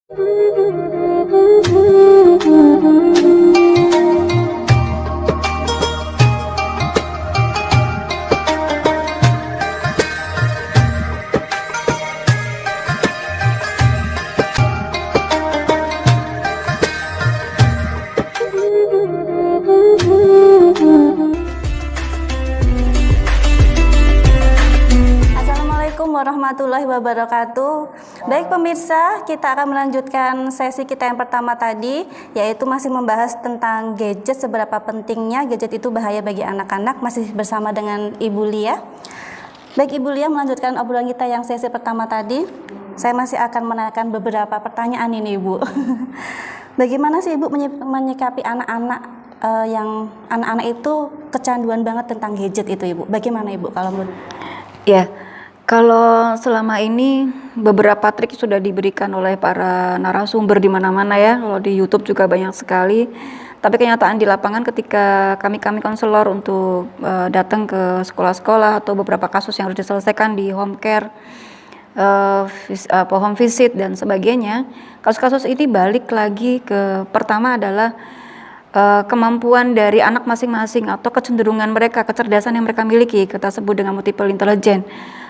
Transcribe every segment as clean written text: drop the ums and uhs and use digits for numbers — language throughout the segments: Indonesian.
Assalamualaikum warahmatullahi wabarakatuh. Baik pemirsa, kita akan melanjutkan sesi kita yang pertama tadi, yaitu masih membahas tentang gadget, seberapa pentingnya gadget itu bahaya bagi anak-anak. Masih bersama dengan Ibu Lia. Baik Ibu Lia, melanjutkan obrolan kita yang sesi pertama tadi. Saya masih akan menanyakan beberapa pertanyaan ini Ibu. Bagaimana sih Ibu menyikapi anak-anak yang anak-anak itu kecanduan banget tentang gadget itu Ibu? Bagaimana Ibu kalau menurut? Ya, kalau selama ini beberapa trik sudah diberikan oleh para narasumber di mana-mana ya. Kalau di YouTube juga banyak sekali. Tapi kenyataan di lapangan ketika kami konselor untuk datang ke sekolah-sekolah atau beberapa kasus yang harus diselesaikan di home care, home visit dan sebagainya, kasus-kasus ini balik lagi ke pertama adalah kemampuan dari anak masing-masing atau kecenderungan mereka, kecerdasan yang mereka miliki, kita sebut dengan multiple intelligence.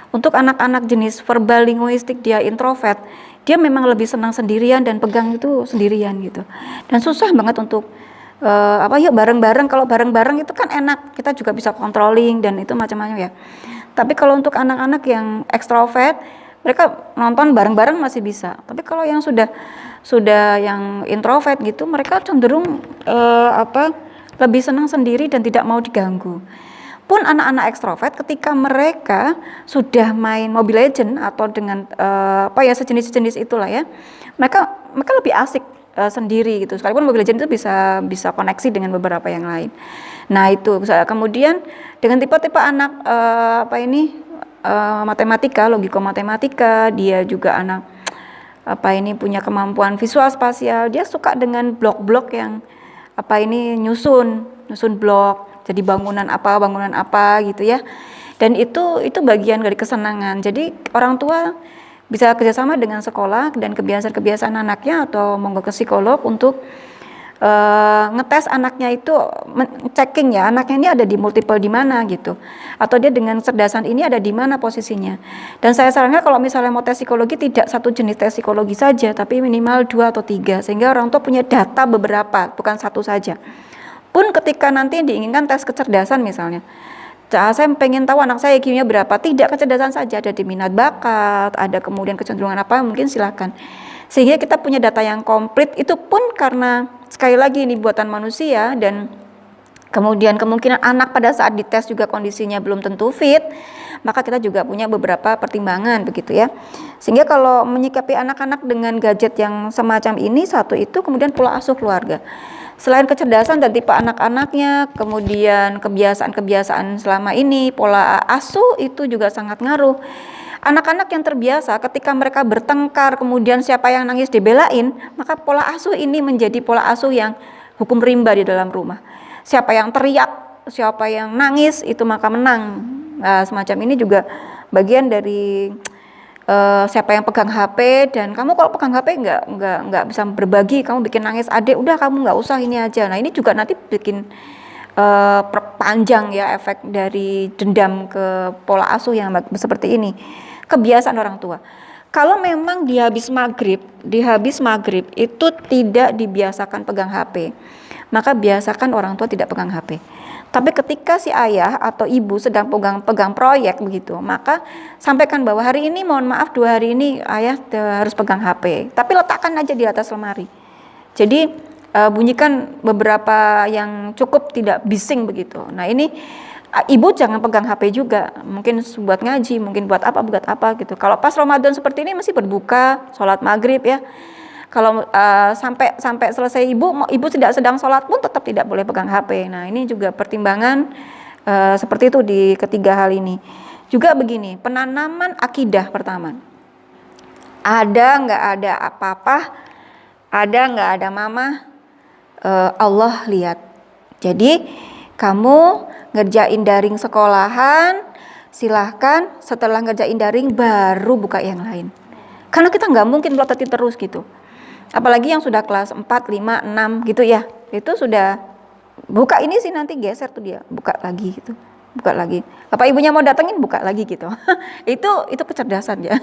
Untuk anak-anak jenis verbal linguistik, dia introvert, dia memang lebih senang sendirian dan pegang itu sendirian gitu. Dan susah banget untuk yuk bareng-bareng. Kalau bareng-bareng itu kan enak, kita juga bisa controlling dan itu macam-macam ya. Tapi kalau untuk anak-anak yang ekstrovert, mereka nonton bareng-bareng masih bisa. Tapi kalau yang sudah yang introvert gitu, mereka cenderung lebih senang sendiri dan tidak mau diganggu. Pun anak-anak ekstrovert ketika mereka sudah main Mobile Legends atau dengan sejenis-jenis itulah ya, mereka lebih asik sendiri gitu. Sekalipun Mobile Legends itu bisa koneksi dengan beberapa yang lain. Nah itu kemudian dengan tipe-tipe anak matematika, logiko matematika, dia juga anak punya kemampuan visual spasial, dia suka dengan blok-blok yang nyusun blok. Jadi bangunan apa gitu ya. Dan itu bagian dari kesenangan. Jadi orang tua bisa kerjasama dengan sekolah dan kebiasaan-kebiasaan anaknya atau monggo ke psikolog untuk ngetes anaknya itu, checking ya, anaknya ini ada di multiple di mana gitu. Atau dia dengan kecerdasan ini ada di mana posisinya. Dan saya sarankan kalau misalnya mau tes psikologi tidak satu jenis tes psikologi saja, tapi minimal 2 atau 3 sehingga orang tua punya data beberapa, bukan satu saja. Pun ketika nanti diinginkan tes kecerdasan misalnya, saya pengen tahu anak saya IQ-nya berapa, tidak kecerdasan saja, ada di minat bakat, ada kemudian kecenderungan apa, mungkin silakan. Sehingga kita punya data yang komplit, itu pun karena sekali lagi ini buatan manusia dan kemudian kemungkinan anak pada saat dites juga kondisinya belum tentu fit, maka kita juga punya beberapa pertimbangan begitu ya. Sehingga kalau menyikapi anak-anak dengan gadget yang semacam ini, satu itu kemudian pola asuh keluarga. Selain kecerdasan dan tipe anak-anaknya, kemudian kebiasaan-kebiasaan selama ini, pola asuh itu juga sangat ngaruh. Anak-anak yang terbiasa ketika mereka bertengkar, kemudian siapa yang nangis dibelain, maka pola asuh ini menjadi pola asuh yang hukum rimba di dalam rumah. Siapa yang teriak, siapa yang nangis, itu maka menang. Nah, semacam ini juga bagian dari siapa yang pegang HP, dan kamu kalau pegang HP nggak bisa berbagi, kamu bikin nangis adik, udah kamu nggak usah ini aja. Nah ini juga nanti bikin perpanjang ya efek dari dendam ke pola asuh yang seperti ini. Kebiasaan orang tua. Kalau memang di habis maghrib itu tidak dibiasakan pegang HP, maka biasakan orang tua tidak pegang HP. Tapi ketika si ayah atau ibu sedang pegang proyek begitu, maka sampaikan bahwa hari ini mohon maaf 2 hari ini ayah harus pegang HP, tapi letakkan aja di atas lemari. Jadi bunyikan beberapa yang cukup tidak bising begitu. Nah ini ibu jangan pegang HP juga, mungkin buat ngaji, mungkin buat apa gitu. Kalau pas Ramadan seperti ini masih berbuka, sholat maghrib ya. Kalau sampai selesai ibu tidak sedang sholat pun tetap tidak boleh pegang HP. Nah ini juga pertimbangan seperti itu di ketiga hal ini. Juga begini, penanaman akidah pertama. Ada nggak ada apa-apa, ada nggak ada mama, Allah lihat. Jadi kamu ngerjain daring sekolahan, silahkan setelah ngerjain daring baru buka yang lain. Karena kita nggak mungkin melototin terus gitu. Apalagi yang sudah kelas 4, 5, 6 gitu ya. Itu sudah buka ini sih nanti geser tuh dia, buka lagi gitu. Buka lagi. Bapak ibunya mau datengin buka lagi gitu. itu kecerdasan ya.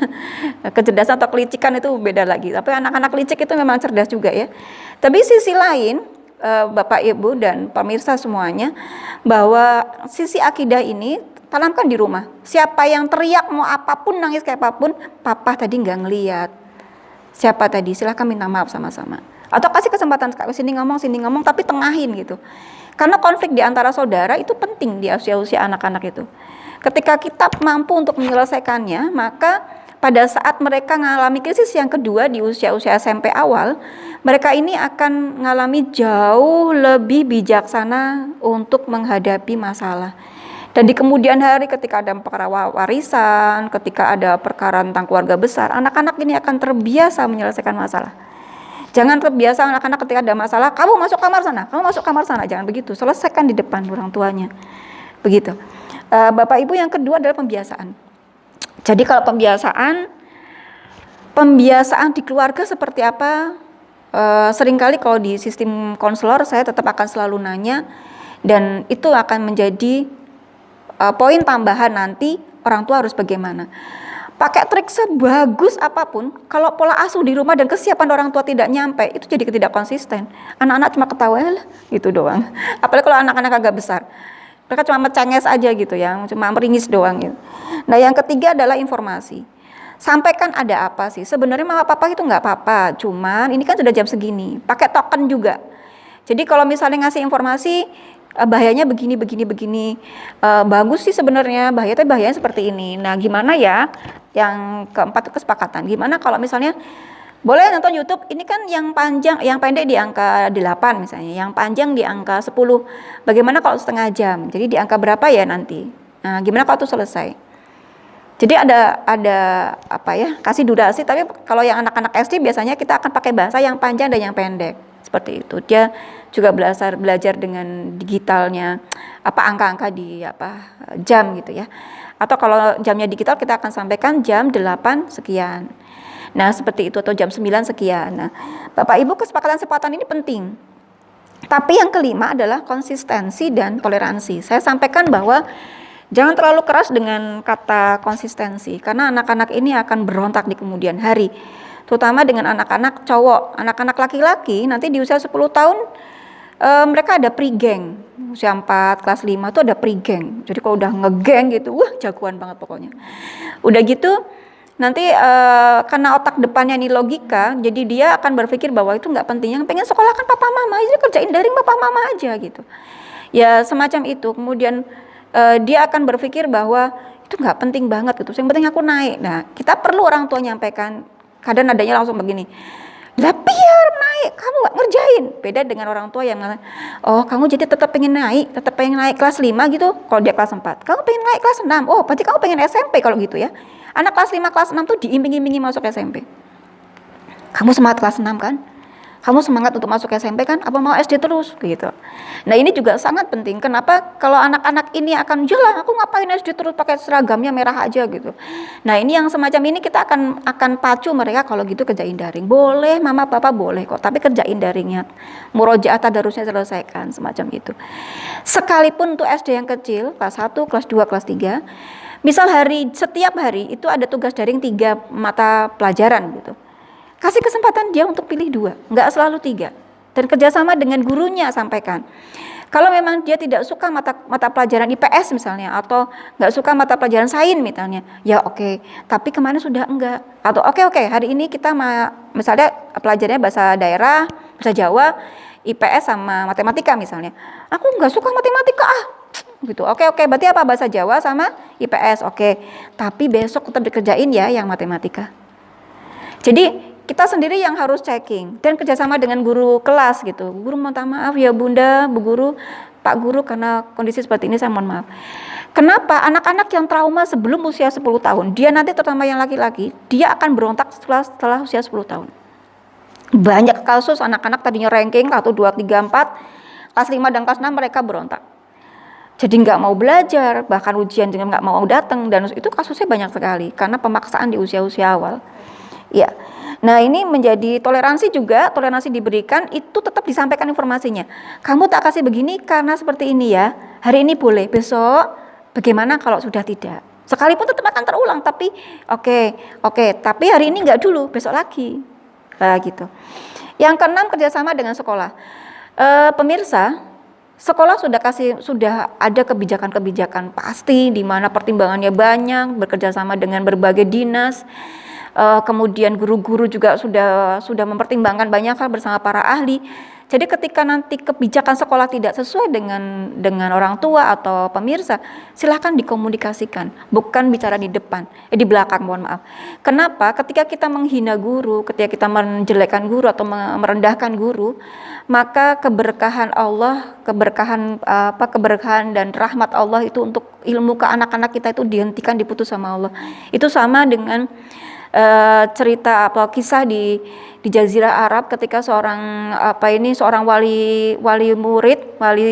Kecerdasan atau kelicikan itu beda lagi. Tapi anak-anak licik itu memang cerdas juga ya. Tapi sisi lain Bapak Ibu dan pemirsa semuanya, bahwa sisi akidah ini tanamkan di rumah. Siapa yang teriak mau apapun, nangis kayak apapun, papa tadi nggak ngeliat. Siapa tadi? Silahkan minta maaf sama-sama. Atau kasih kesempatan sini ngomong, tapi tengahin gitu. Karena konflik di antara saudara itu penting di usia-usia anak-anak itu. Ketika kita mampu untuk menyelesaikannya, maka pada saat mereka mengalami krisis yang kedua di usia-usia SMP awal, mereka ini akan mengalami jauh lebih bijaksana untuk menghadapi masalah. Dan di kemudian hari ketika ada perkara warisan, ketika ada perkara tentang keluarga besar, anak-anak ini akan terbiasa menyelesaikan masalah. Jangan terbiasa anak-anak ketika ada masalah, kamu masuk kamar sana, jangan begitu. Selesaikan di depan orang tuanya. Begitu. Bapak Ibu, yang kedua adalah pembiasaan. Jadi kalau pembiasaan di keluarga seperti apa? Seringkali kalau di sistem konselor saya tetap akan selalu nanya, dan itu akan menjadi poin tambahan nanti orang tua harus bagaimana. Pakai trik sebagus apapun, kalau pola asuh di rumah dan kesiapan orang tua tidak nyampe, itu jadi tidak konsisten. Anak-anak cuma ketawa lah, gitu doang. Apalagi kalau anak-anak agak besar, mereka cuma mencenges aja gitu ya, cuma meringis doang gitu. Nah yang ketiga adalah informasi. Sampaikan ada apa sih? Sebenarnya mama papa itu nggak apa-apa, cuman ini kan sudah jam segini. Pakai token juga. Jadi kalau misalnya ngasih informasi, bahayanya begini, bagus sih sebenarnya, bahayanya seperti ini. Nah gimana ya? Yang keempat itu kesepakatan. Gimana kalau misalnya boleh nonton YouTube, ini kan yang panjang, yang pendek di angka 8 misalnya, yang panjang di angka 10. Bagaimana kalau setengah jam? Jadi di angka berapa ya nanti? Nah, gimana kalau itu selesai? Jadi ada apa ya? Kasih durasi, tapi kalau yang anak-anak SD biasanya kita akan pakai bahasa yang panjang dan yang pendek. Seperti itu. Dia juga belajar dengan digitalnya, angka-angka di jam gitu ya. Atau kalau jamnya digital kita akan sampaikan jam 8 sekian. Nah, seperti itu, atau jam 9 sekian. Nah, Bapak Ibu, kesepakatan ini penting. Tapi yang kelima adalah konsistensi dan toleransi. Saya sampaikan bahwa jangan terlalu keras dengan kata konsistensi, karena anak-anak ini akan berontak di kemudian hari. Terutama dengan anak-anak cowok. Anak-anak laki-laki nanti di usia 10 tahun mereka ada pre-geng. Usia 4, kelas 5 itu ada pre-geng. Jadi kalau udah nge-geng gitu, wah jagoan banget pokoknya. Udah gitu nanti karena otak depannya ini logika, jadi dia akan berpikir bahwa itu nggak penting. Yang pengen sekolah kan papa mama, jadi kerjain daring papa mama aja gitu. Ya semacam itu. Kemudian dia akan berpikir bahwa itu nggak penting banget gitu. Yang penting aku naik. Nah kita perlu orang tua nyampaikan. Kadang nadanya langsung begini, lah biar naik, kamu gak ngerjain. Beda dengan orang tua yang mengatakan, oh kamu jadi tetap pengen naik kelas 5 gitu, kalau dia kelas 4. Kamu pengen naik kelas 6, oh berarti kamu pengen SMP kalau gitu ya. Anak kelas 5, kelas 6 tuh diimbing-imbingi masuk SMP. Kamu semangat kelas 6 kan? Kamu semangat untuk masuk SMP kan? Apa mau SD terus? Gitu. Nah ini juga sangat penting. Kenapa? Kalau anak-anak ini akan, jelas aku ngapain SD terus pakai seragamnya merah aja gitu. Nah ini yang semacam ini kita akan pacu mereka, kalau gitu kerjain daring. Boleh mama papa boleh kok, tapi kerjain daringnya. Murojaah tadarusnya selesaikan, semacam itu. Sekalipun untuk SD yang kecil, kelas 1, kelas 2, kelas 3, misal setiap hari itu ada tugas daring 3 mata pelajaran gitu. Kasih kesempatan dia untuk pilih 2, nggak selalu 3. Dan kerjasama dengan gurunya sampaikan. Kalau memang dia tidak suka mata pelajaran IPS misalnya, atau nggak suka mata pelajaran sains misalnya, ya oke. Tapi kemarin sudah enggak. Atau oke, hari ini kita misalnya pelajarannya bahasa daerah, bahasa Jawa, IPS sama matematika misalnya. Aku nggak suka matematika gitu. Oke, berarti apa? Bahasa Jawa sama IPS, oke. Tapi besok tetap dikerjain ya yang matematika. Jadi kita sendiri yang harus checking dan kerjasama dengan guru kelas gitu. Guru minta maaf ya Bunda, Bu Guru, Pak Guru, karena kondisi seperti ini saya mohon maaf. Kenapa? Anak-anak yang trauma sebelum usia 10 tahun, dia nanti terutama yang laki-laki, dia akan berontak setelah usia 10 tahun. Banyak kasus anak-anak tadinya ranking 1, 2, 3, 4, kelas 5 dan kelas 6 mereka berontak. Jadi nggak mau belajar, bahkan ujian juga nggak mau datang, dan itu kasusnya banyak sekali karena pemaksaan di usia-usia awal. Ya. Nah, ini menjadi toleransi juga, toleransi diberikan, itu tetap disampaikan informasinya. Kamu tak kasih begini karena seperti ini ya. Hari ini boleh, besok bagaimana kalau sudah tidak? Sekalipun tetap akan terulang, tapi oke, tapi hari ini enggak dulu, besok lagi. Nah, gitu. Yang keenam, kerjasama dengan sekolah. Pemirsa, sekolah sudah ada kebijakan-kebijakan pasti di mana pertimbangannya banyak, bekerjasama dengan berbagai dinas. Kemudian guru-guru juga sudah mempertimbangkan banyak hal bersama para ahli. Jadi ketika nanti kebijakan sekolah tidak sesuai dengan orang tua atau pemirsa, silahkan dikomunikasikan, bukan bicara di depan, di belakang, mohon maaf. Kenapa? Ketika kita menghina guru, ketika kita menjelekkan guru atau merendahkan guru, maka keberkahan Allah, keberkahan dan rahmat Allah itu untuk ilmu ke anak-anak kita itu dihentikan, diputus sama Allah. Itu sama dengan cerita kisah di Jazirah Arab ketika seorang wali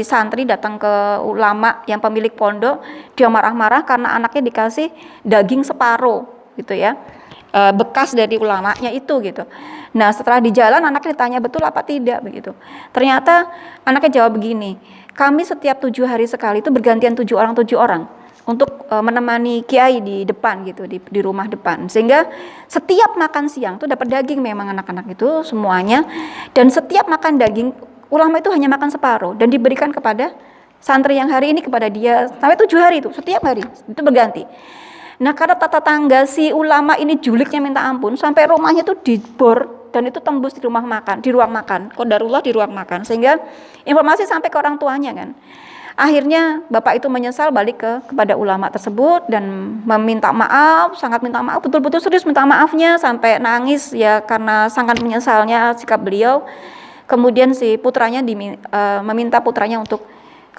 santri datang ke ulama yang pemilik pondok. Dia marah-marah karena anaknya dikasih daging separuh gitu ya, bekas dari ulamanya itu gitu. Nah, setelah di jalan anaknya ditanya betul apa tidak begitu. Ternyata anaknya jawab begini, kami setiap 7 hari sekali itu bergantian 7 orang untuk menemani kiai di depan gitu, di rumah depan, sehingga setiap makan siang tuh dapat daging memang anak-anak itu semuanya, dan setiap makan daging ulama itu hanya makan separuh dan diberikan kepada santri yang hari ini kepada dia sampai 7 hari itu, setiap hari itu berganti. Nah, karena tata tangga si ulama ini juliknya minta ampun, sampai rumahnya tuh dibor dan itu tembus di ruang makan, qadarullah di ruang makan, sehingga informasi sampai ke orang tuanya kan. Akhirnya bapak itu menyesal, balik kepada ulama tersebut dan meminta maaf, sangat minta maaf, betul-betul serius minta maafnya sampai nangis ya karena sangat menyesalnya sikap beliau. Kemudian si putranya meminta putranya untuk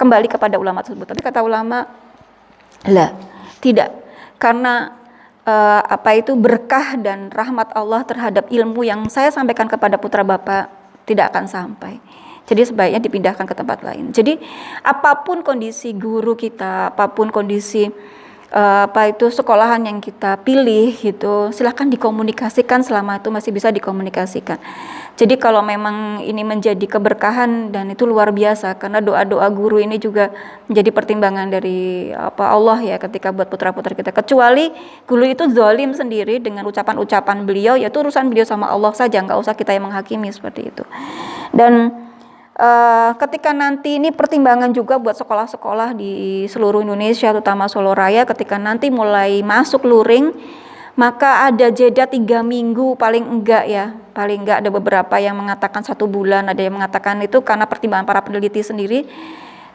kembali kepada ulama tersebut. Tapi kata ulama, lah tidak, karena berkah dan rahmat Allah terhadap ilmu yang saya sampaikan kepada putra bapak tidak akan sampai. Jadi sebaiknya dipindahkan ke tempat lain. Jadi apapun kondisi guru kita, apapun kondisi sekolahan yang kita pilih gitu, silahkan dikomunikasikan selama itu masih bisa dikomunikasikan. Jadi kalau memang ini menjadi keberkahan dan itu luar biasa, karena doa-doa guru ini juga menjadi pertimbangan dari Allah ya ketika buat putra-putri kita. Kecuali guru itu zalim sendiri dengan ucapan-ucapan beliau, yaitu urusan beliau sama Allah saja, nggak usah kita yang menghakimi seperti itu. Dan ketika nanti ini pertimbangan juga buat sekolah-sekolah di seluruh Indonesia, terutama Solo Raya, ketika nanti mulai masuk luring, maka ada jeda 3 minggu paling enggak ada beberapa yang mengatakan 1 bulan, ada yang mengatakan itu karena pertimbangan para peneliti sendiri.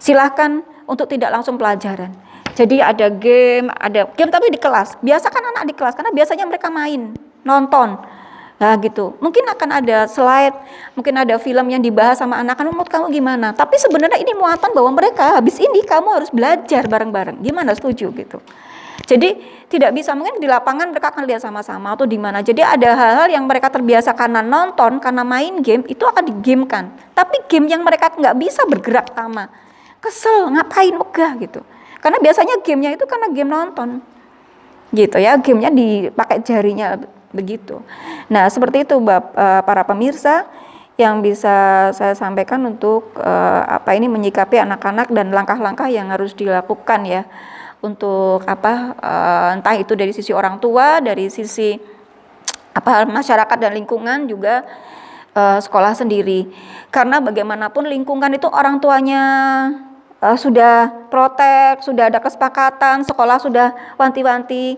Silahkan untuk tidak langsung pelajaran. Jadi ada game tapi di kelas. Biasakan anak di kelas karena biasanya mereka main, nonton. Nah gitu, mungkin akan ada slide, mungkin ada film yang dibahas sama anak-anak, menurut kamu gimana? Tapi sebenarnya ini muatan bahwa mereka habis ini kamu harus belajar bareng-bareng. Gimana, setuju gitu? Jadi tidak bisa, mungkin di lapangan mereka akan lihat sama-sama atau di mana. Jadi ada hal-hal yang mereka terbiasa karena nonton, karena main game, itu akan digamekan. Tapi game yang mereka nggak bisa bergerak sama, kesel, ngapain, megah gitu. Karena biasanya gamenya itu karena game nonton, gitu ya, gamenya dipakai jarinya begitu. Nah, seperti itu para pemirsa yang bisa saya sampaikan untuk menyikapi anak-anak dan langkah-langkah yang harus dilakukan ya untuk entah itu dari sisi orang tua, dari sisi masyarakat dan lingkungan, juga sekolah sendiri. Karena bagaimanapun lingkungan itu orang tuanya sudah protek, sudah ada kesepakatan, sekolah sudah wanti-wanti,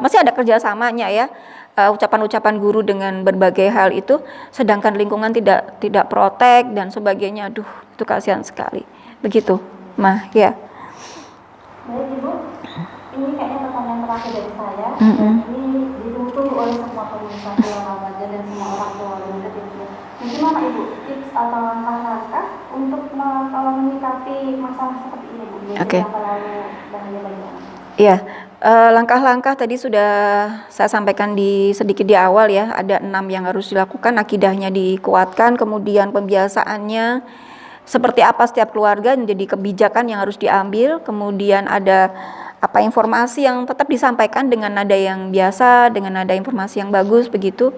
masih ada kerjasamanya ya. Ucapan-ucapan guru dengan berbagai hal itu, sedangkan lingkungan tidak protek dan sebagainya. Aduh, itu kasihan sekali. Begitu, ya. Baik Ibu, ini kayaknya pertanyaan terakhir dari saya. Ini ditunggu oleh semua pemirsa Pulau Ramadan dan semua orang tua dan kecil. Gimana Ibu tips atau langkah-langkah untuk menyikapi masalah seperti ini Bu? Oke. Bahaya bagi anak. Iya. Langkah-langkah tadi sudah saya sampaikan sedikit di awal ya, ada 6 yang harus dilakukan, akidahnya dikuatkan, kemudian pembiasaannya seperti apa setiap keluarga menjadi kebijakan yang harus diambil, kemudian ada informasi yang tetap disampaikan dengan nada yang biasa, dengan nada informasi yang bagus begitu.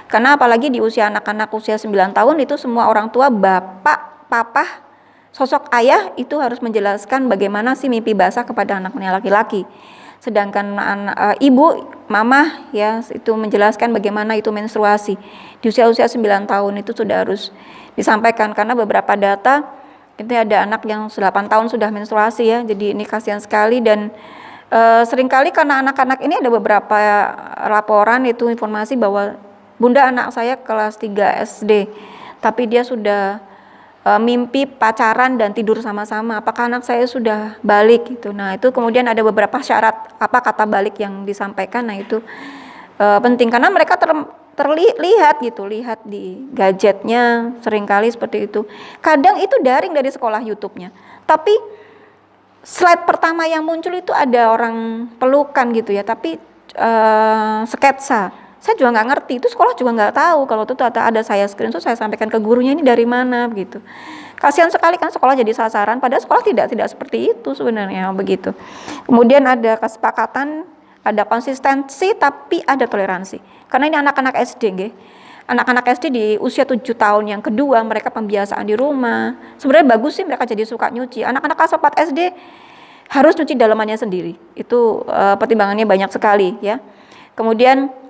Karena apalagi di usia anak-anak usia 9 tahun itu semua orang tua, bapak, papa, sosok ayah itu harus menjelaskan bagaimana sih mimpi basah kepada anaknya laki-laki. Sedangkan ibu, mama ya itu menjelaskan bagaimana itu menstruasi. Di usia-usia 9 tahun itu sudah harus disampaikan, karena beberapa data itu ada anak yang 8 tahun sudah menstruasi ya. Jadi ini kasihan sekali. Dan seringkali karena anak-anak ini ada beberapa laporan itu informasi bahwa bunda, anak saya kelas 3 SD tapi dia sudah mimpi pacaran dan tidur sama-sama, apakah anak saya sudah balik gitu. Nah itu kemudian ada beberapa syarat apa kata balik yang disampaikan. Nah itu penting karena mereka terlihat gitu, lihat di gadgetnya seringkali seperti itu. Kadang itu daring dari sekolah YouTube-nya, tapi slide pertama yang muncul itu ada orang pelukan gitu ya, tapi sketsa. Saya juga nggak ngerti, itu sekolah juga nggak tahu kalau itu ada saya screenshot, saya sampaikan ke gurunya ini dari mana begitu. Kasihan sekali kan sekolah jadi sasaran, padahal sekolah tidak seperti itu sebenarnya begitu. Kemudian ada kesepakatan, ada konsistensi, tapi ada toleransi. Karena ini anak-anak SD, nggih. Anak-anak SD di usia 7 tahun yang kedua mereka pembiasaan di rumah. Sebenarnya bagus sih mereka jadi suka nyuci. Anak-anak kelas 4 SD harus nyuci dalamannya sendiri. Itu pertimbangannya banyak sekali ya. Kemudian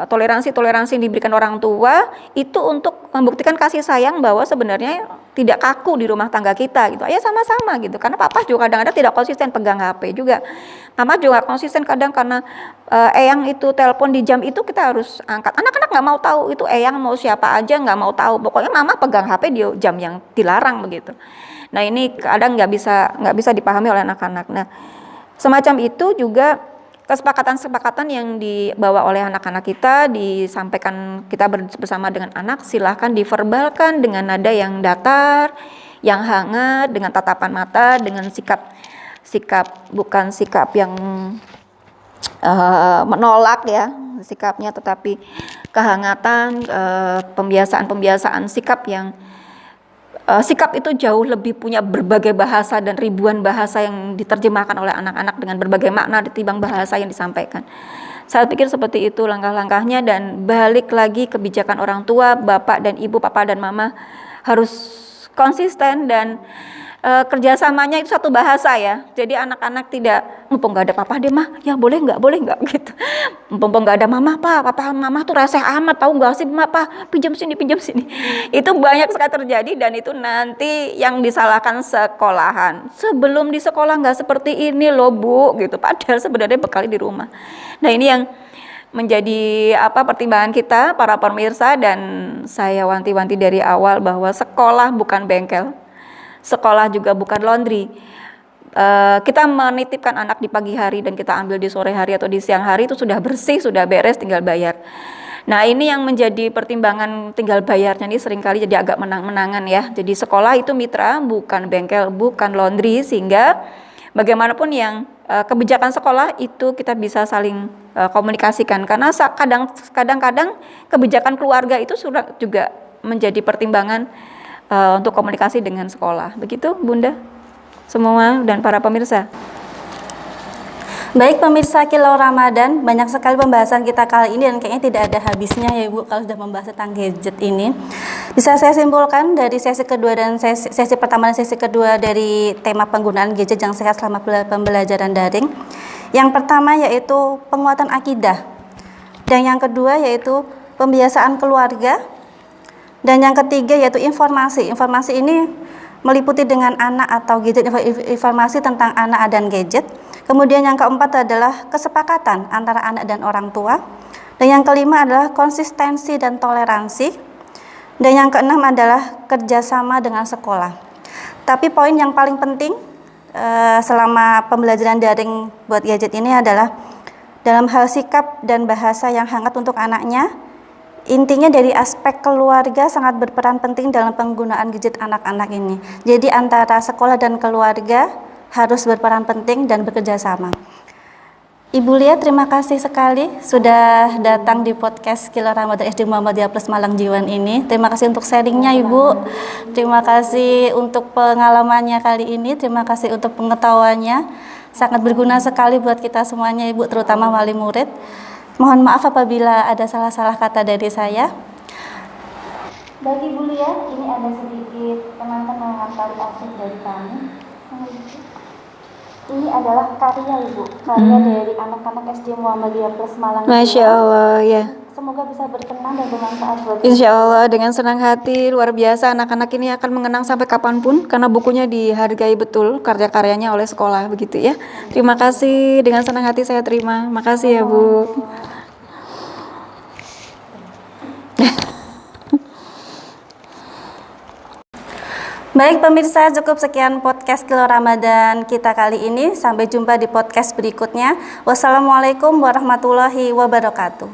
toleransi yang diberikan orang tua itu untuk membuktikan kasih sayang bahwa sebenarnya tidak kaku di rumah tangga kita gitu. Ayo sama-sama gitu. Karena papa juga kadang-kadang tidak konsisten pegang HP juga. Mama juga konsisten kadang karena eyang itu telepon di jam itu kita harus angkat. Anak-anak nggak mau tahu itu eyang mau siapa aja, nggak mau tahu. Pokoknya mama pegang HP di jam yang dilarang begitu. Nah ini kadang nggak bisa dipahami oleh anak-anak. Nah semacam itu juga kesepakatan yang dibawa oleh anak-anak kita, disampaikan kita bersama dengan anak, silahkan diverbalkan dengan nada yang datar, yang hangat, dengan tatapan mata, dengan sikap bukan sikap yang menolak ya sikapnya, tetapi kehangatan, pembiasaan sikap yang sikap itu jauh lebih punya berbagai bahasa dan ribuan bahasa yang diterjemahkan oleh anak-anak dengan berbagai makna ditimbang bahasa yang disampaikan. Saya pikir seperti itu langkah-langkahnya, dan balik lagi kebijakan orang tua, bapak dan ibu, papa dan mama harus konsisten dan kerjasamanya itu satu bahasa ya. Jadi anak-anak tidak mumpung nggak ada papa deh mah, ya boleh nggak gitu. Mumpung nggak ada mama, papa mama tuh reseh amat, tahu nggak sih papa, pinjam sini. Itu banyak sekali terjadi, dan itu nanti yang disalahkan sekolahan. Sebelum di sekolah nggak seperti ini loh bu, gitu. Padahal sebenarnya bekal di rumah. Nah ini yang menjadi pertimbangan kita para pemirsa, dan saya wanti-wanti dari awal bahwa sekolah bukan bengkel. Sekolah juga bukan laundry. Kita menitipkan anak di pagi hari dan kita ambil di sore hari atau di siang hari itu sudah bersih, sudah beres, tinggal bayar. Nah ini yang menjadi pertimbangan tinggal bayarnya ini seringkali jadi agak menang-menangan ya. Jadi sekolah itu mitra, bukan bengkel, bukan laundry, sehingga bagaimanapun yang kebijakan sekolah itu kita bisa saling komunikasikan. Karena kadang-kadang kebijakan keluarga itu juga menjadi pertimbangan untuk komunikasi dengan sekolah. Begitu Bunda semua dan para pemirsa. Baik pemirsa Kilau Ramadan, banyak sekali pembahasan kita kali ini dan kayaknya tidak ada habisnya ya Ibu kalau sudah membahas tentang gadget ini. Bisa saya simpulkan dari sesi kedua dan sesi pertama dan sesi kedua dari tema penggunaan gadget yang sehat selama pembelajaran daring. Yang pertama yaitu penguatan akidah, dan yang kedua yaitu pembiasaan keluarga, dan yang ketiga yaitu informasi. Informasi ini meliputi dengan anak atau gadget, informasi tentang anak dan gadget. Kemudian yang keempat adalah kesepakatan antara anak dan orang tua. Dan yang kelima adalah konsistensi dan toleransi. Dan yang keenam adalah kerjasama dengan sekolah. Tapi poin yang paling penting selama pembelajaran daring buat gadget ini adalah dalam hal sikap dan bahasa yang hangat untuk anaknya. Intinya dari aspek keluarga sangat berperan penting dalam penggunaan gadget anak-anak ini. Jadi antara sekolah dan keluarga harus berperan penting dan bekerja sama. Ibu Lia, terima kasih sekali sudah datang di podcast Kilau Ramadan SD Muhammadiyah Plus Malang Jiwan ini. Terima kasih untuk sharingnya Ibu. Terima kasih untuk pengalamannya kali ini. Terima kasih untuk pengetahuannya. Sangat berguna sekali buat kita semuanya Ibu, terutama wali murid. Mohon maaf apabila ada salah-salah kata dari saya. Baik Ibu Lia, ini ada sedikit kenang-kenangan paling asik dari kami. Ini adalah karya Ibu, karya dari anak-anak SD Muhammadiyah Plus Malang. Masya Allah, ya. Semoga bisa berkenan dan bermanfaat buat Insya Allah dengan senang hati, luar biasa, anak-anak ini akan mengenang sampai kapanpun karena bukunya dihargai betul karya-karyanya oleh sekolah, begitu ya. Terima kasih, dengan senang hati saya terima. Makasih ya Bu. Baik pemirsa, cukup sekian podcast Kilo Ramadan kita kali ini. Sampai jumpa di podcast berikutnya. Wassalamualaikum warahmatullahi wabarakatuh.